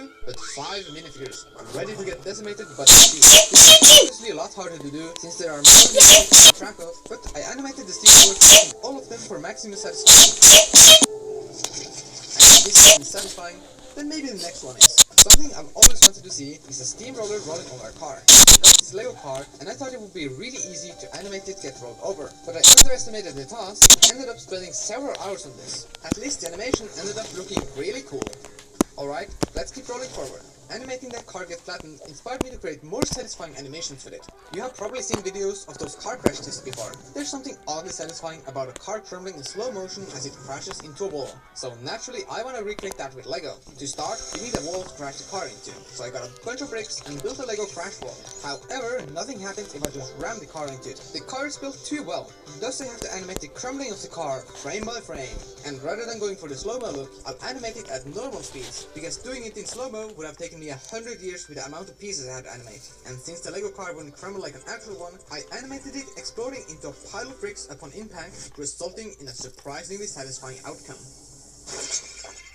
1, but 5 minifigures ready to get decimated but still. This is obviously a lot harder to do since there are more minifigures to keep track of, but I animated the steel board using all of them for maximum satisfaction. And if this isn't satisfying, then maybe the next one is. Something I've always wanted to see is a steamroller rolling over a car. I got this Lego car and I thought it would be really easy to animate it get rolled over, but I underestimated the task and ended up spending several hours on this. At least the animation ended up looking really cool. Alright, let's keep rolling forward. Animating that car get flattened inspired me to create more satisfying animations with it. You have probably seen videos of those car crash tests before. There's something oddly satisfying about a car crumbling in slow motion as it crashes into a wall. So naturally I want to recreate that with Lego. To start, you need a wall to crash the car into. So I got a bunch of bricks and built a Lego crash wall. However, nothing happens if I just ram the car into it. The car is built too well, thus I have to animate the crumbling of the car frame by frame. And rather than going for the slow-mo look, I'll animate it at normal speeds, because doing it in slow-mo would have taken me 100 years with the amount of pieces I had to animate. And since the Lego car wouldn't crumble like an actual one, I animated it exploding into a pile of bricks upon impact, resulting in a surprisingly satisfying outcome.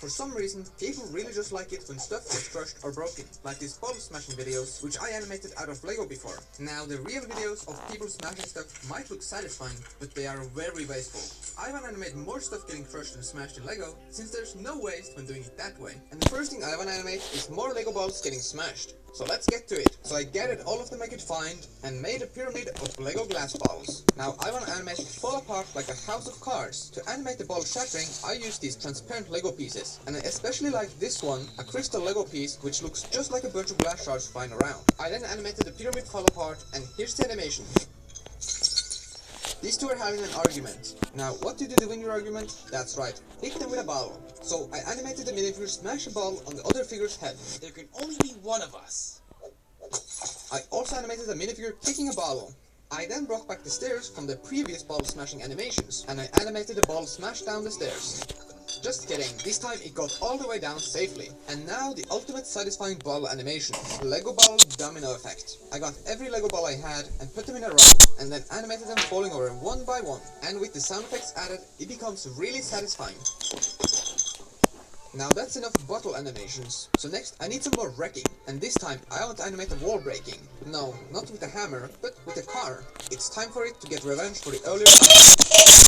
For some reason, people really just like it when stuff gets crushed or broken, like these bottle smashing videos, which I animated out of Lego before. Now, the real videos of people smashing stuff might look satisfying, but they are very wasteful. I want to animate more stuff getting crushed and smashed in Lego, since there's no waste when doing it that way. And the first thing I want to animate is more Lego balls getting smashed. So let's get to it. So I gathered all of them I could find and made a pyramid of Lego glass balls. Now I want to animate it fall apart like a house of cards. To animate the ball shattering, I use these transparent Lego pieces. And I especially like this one, a crystal Lego piece, which looks just like a bunch of glass shards flying around. I then animated the pyramid fall apart, and here's the animation. These two are having an argument. Now, what do you do to win your argument? That's right, hit them with a ball. So I animated the minifigure smash a ball on the other figure's head. There can only be one of us. I also animated a minifigure kicking a ball. I then brought back the stairs from the previous ball smashing animations, and I animated the ball smash down the stairs. Just kidding, this time it got all the way down safely. And now the ultimate satisfying ball animation, the Lego ball domino effect. I got every Lego ball I had and put them in a row, and then animated them falling over one by one. And with the sound effects added, it becomes really satisfying. Now that's enough bottle animations, so next I need some more wrecking, and this time I want to animate a wall breaking. No, not with a hammer, but with a car. It's time for it to get revenge for the earlier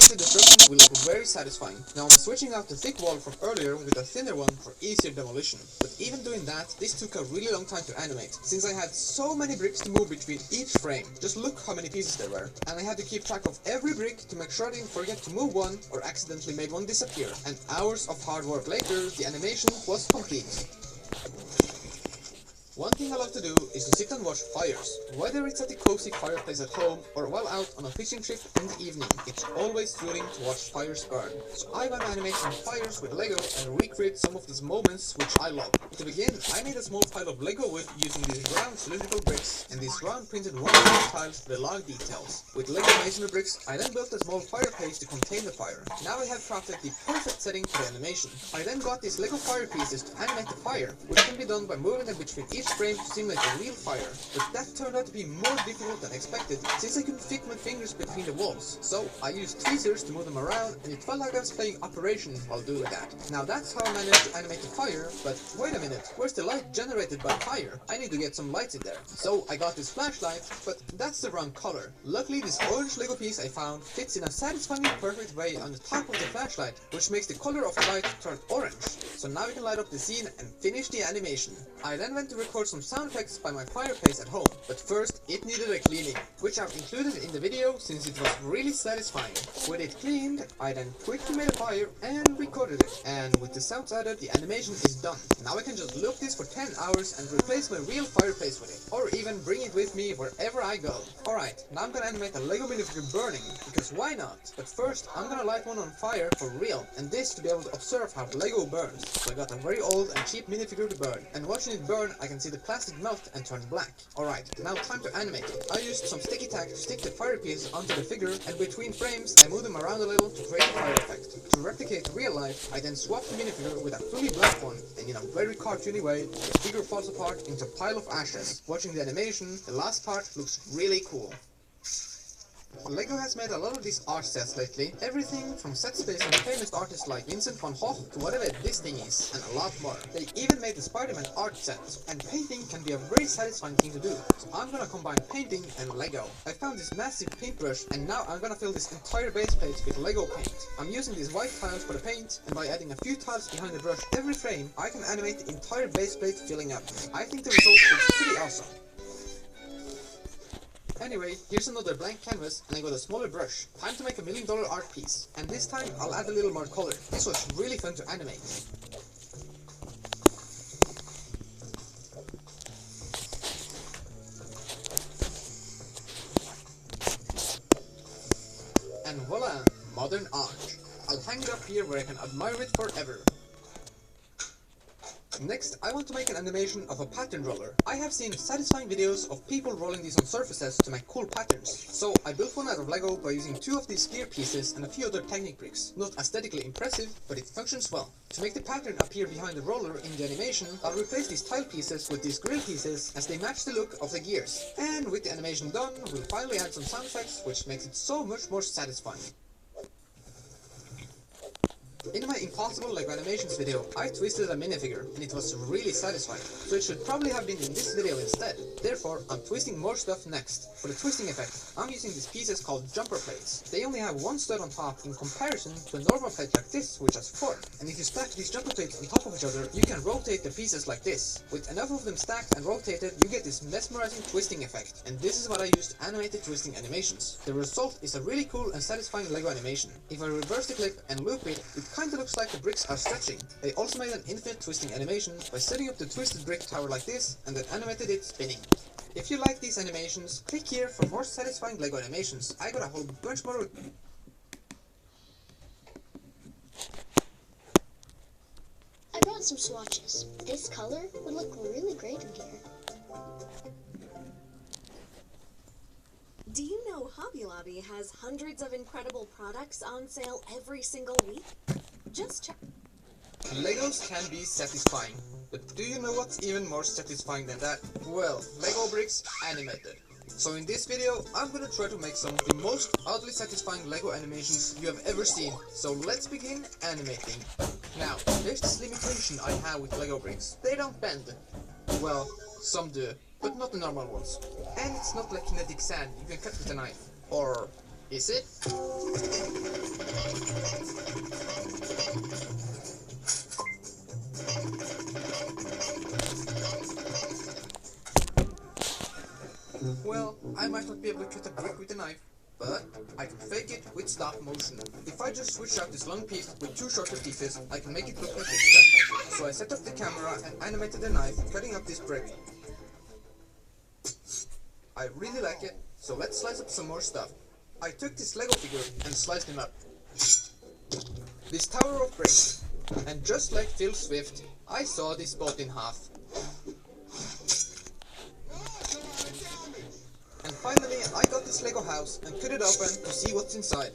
the destruction will look very satisfying. Now I'm switching out the thick wall from earlier with a thinner one for easier demolition. But even doing that, this took a really long time to animate, since I had so many bricks to move between each frame. Just look how many pieces there were. And I had to keep track of every brick to make sure I didn't forget to move one or accidentally made one disappear. And hours of hard work later, the animation was complete. One thing I love to do is to sit and watch fires. Whether it's at the cozy fireplace at home or while out on a fishing trip in the evening, it's always thrilling to watch fires burn. So I want to animate some fires with Lego and recreate some of these moments which I love. To begin, I made a small pile of Lego wood using these round cylindrical bricks and these round printed one-piece tiles for the log details. With Lego masonry bricks, I then built a small fireplace to contain the fire. Now I have crafted the perfect setting for the animation. I then got these Lego fire pieces to animate the fire, which can be done by moving them between each frame to simulate a real fire, but that turned out to be more difficult than expected, since I couldn't fit my fingers between the walls. So I used tweezers to move them around, and it felt like I was playing Operation while doing that. Now that's how I managed to animate the fire, but wait a minute, where's the light generated by fire? I need to get some lights in there. So I got this flashlight, but that's the wrong color. Luckily this orange Lego piece I found fits in a satisfyingly perfect way on the top of the flashlight, which makes the color of the light turn orange. So now we can light up the scene and finish the animation. I then went to record some sound effects by my fireplace at home, but first it needed a cleaning, which I've included in the video since it was really satisfying. With it cleaned, I then quickly made a fire and recorded it, and with the sounds added, the animation is done. Now I can just loop this for 10 hours and replace my real fireplace with it, or even bring it with me wherever I go. Alright, now I'm gonna animate a Lego minifigure burning, because why not? But first, I'm gonna light one on fire for real, and this to be able to observe how Lego burns. So I got a very old and cheap minifigure to burn, and watching it burn, I can see the plastic melt and turn black. Alright, now time to animate it. I used some sticky tack to stick the fire piece onto the figure, and between frames I moved them around a little to create a fire effect. To replicate real life, I then swapped the minifigure with a fully black one, and in a very cartoony way, the figure falls apart into a pile of ashes. Watching the animation, the last part looks really cool. LEGO has made a lot of these art sets lately, everything from sets based on famous artists like Vincent van Gogh to whatever this thing is, and a lot more. They even made the Spider-Man art set, and painting can be a very satisfying thing to do, so I'm gonna combine painting and LEGO. I found this massive paintbrush, and now I'm gonna fill this entire base plate with LEGO paint. I'm using these white tiles for the paint, and by adding a few tiles behind the brush every frame, I can animate the entire base plate filling up. I think the result looks pretty awesome. Anyway, here's another blank canvas, and I got a smaller brush. Time to make a $1 million art piece. And this time, I'll add a little more color. This was really fun to animate. And voila! Modern art. I'll hang it up here where I can admire it forever. Next, I want to make an animation of a pattern roller. I have seen satisfying videos of people rolling these on surfaces to make cool patterns. So I built one out of LEGO by using 2 of these gear pieces and a few other Technic bricks. Not aesthetically impressive, but it functions well. To make the pattern appear behind the roller in the animation, I'll replace these tile pieces with these grill pieces as they match the look of the gears. And with the animation done, we'll finally add some sound effects, which makes it so much more satisfying. In my Impossible LEGO Animations video, I twisted a minifigure, and it was really satisfying, so it should probably have been in this video instead. Therefore, I'm twisting more stuff next. For the twisting effect, I'm using these pieces called jumper plates. They only have 1 stud on top in comparison to a normal plate like this, which has 4. And if you stack these jumper plates on top of each other, you can rotate the pieces like this. With enough of them stacked and rotated, you get this mesmerizing twisting effect, and this is what I use to animate the twisting animations. The result is a really cool and satisfying LEGO animation. If I reverse the clip and loop it, it kinda looks like the bricks are stretching. I also made an infinite twisting animation by setting up the twisted brick tower like this and then animated it spinning. If you like these animations, click here for more satisfying LEGO animations. I got a whole bunch more. I brought some swatches. This color would look really great in here. Do you know Hobby Lobby has hundreds of incredible products on sale every single week? Just check. Legos can be satisfying, but do you know what's even more satisfying than that? Well, Lego bricks animated. So in this video, I'm gonna try to make some of the most oddly satisfying Lego animations you have ever seen. So let's begin animating. Now, there's this limitation I have with Lego bricks. They don't bend. Well, some do, but not the normal ones. And it's not like kinetic sand you can cut with a knife. Or is it? Well, I might not be able to cut a brick with a knife, but I can fake it with stop motion. If I just switch out this long piece with 2 shorter pieces, I can make it look like it's cut. So I set up the camera and animated the knife cutting up this brick. I really like it, so let's slice up some more stuff. I took this Lego figure and sliced him up. This tower of bricks. And just like Phil Swift, I saw this boat in half. And finally, I got this Lego house and cut it open to see what's inside.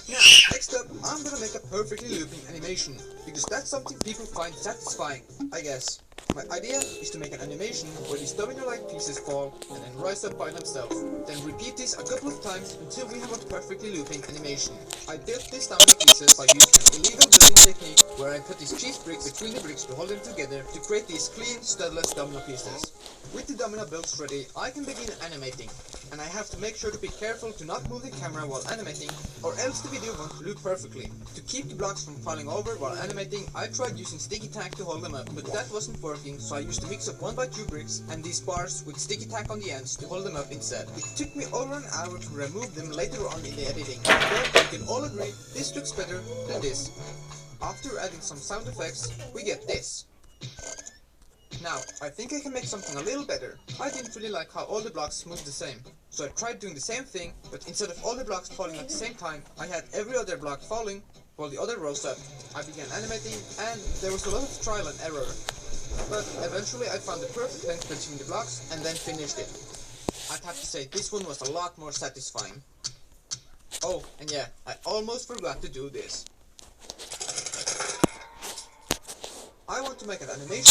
Now, next up, I'm gonna make a perfectly looping animation, because that's something people find satisfying, I guess. My idea is to make an animation where these domino-like pieces fall and then rise up by themselves. Then repeat this a couple of times until we have a perfectly looping animation. I built these domino pieces by using an illegal building technique where I put these cheese bricks between the bricks to hold them together to create these clean, studless domino pieces. With the domino builds ready, I can begin animating. And I have to make sure to be careful to not move the camera while animating, or else the video won't loop perfectly. To keep the blocks from falling over while animating, I tried using sticky tack to hold them up, but that wasn't working, so I used a mix of 1x2 bricks and these bars with sticky tack on the ends to hold them up instead. It took me over an hour to remove them later on in the editing, but we can all agree this looks better than this. After adding some sound effects, we get this. Now, I think I can make something a little better. I didn't really like how all the blocks moved the same, so I tried doing the same thing, but instead of all the blocks falling at the same time, I had every other block falling while the other rose up. I began animating, and there was a lot of trial and error. But eventually I found the perfect length between the blocks and then finished it. I'd have to say this one was a lot more satisfying. Oh, and yeah, I almost forgot to do this. I want to make an animation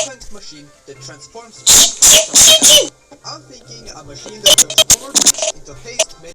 kind of machine that transforms paste from paste. I'm thinking a machine that turns over into paste made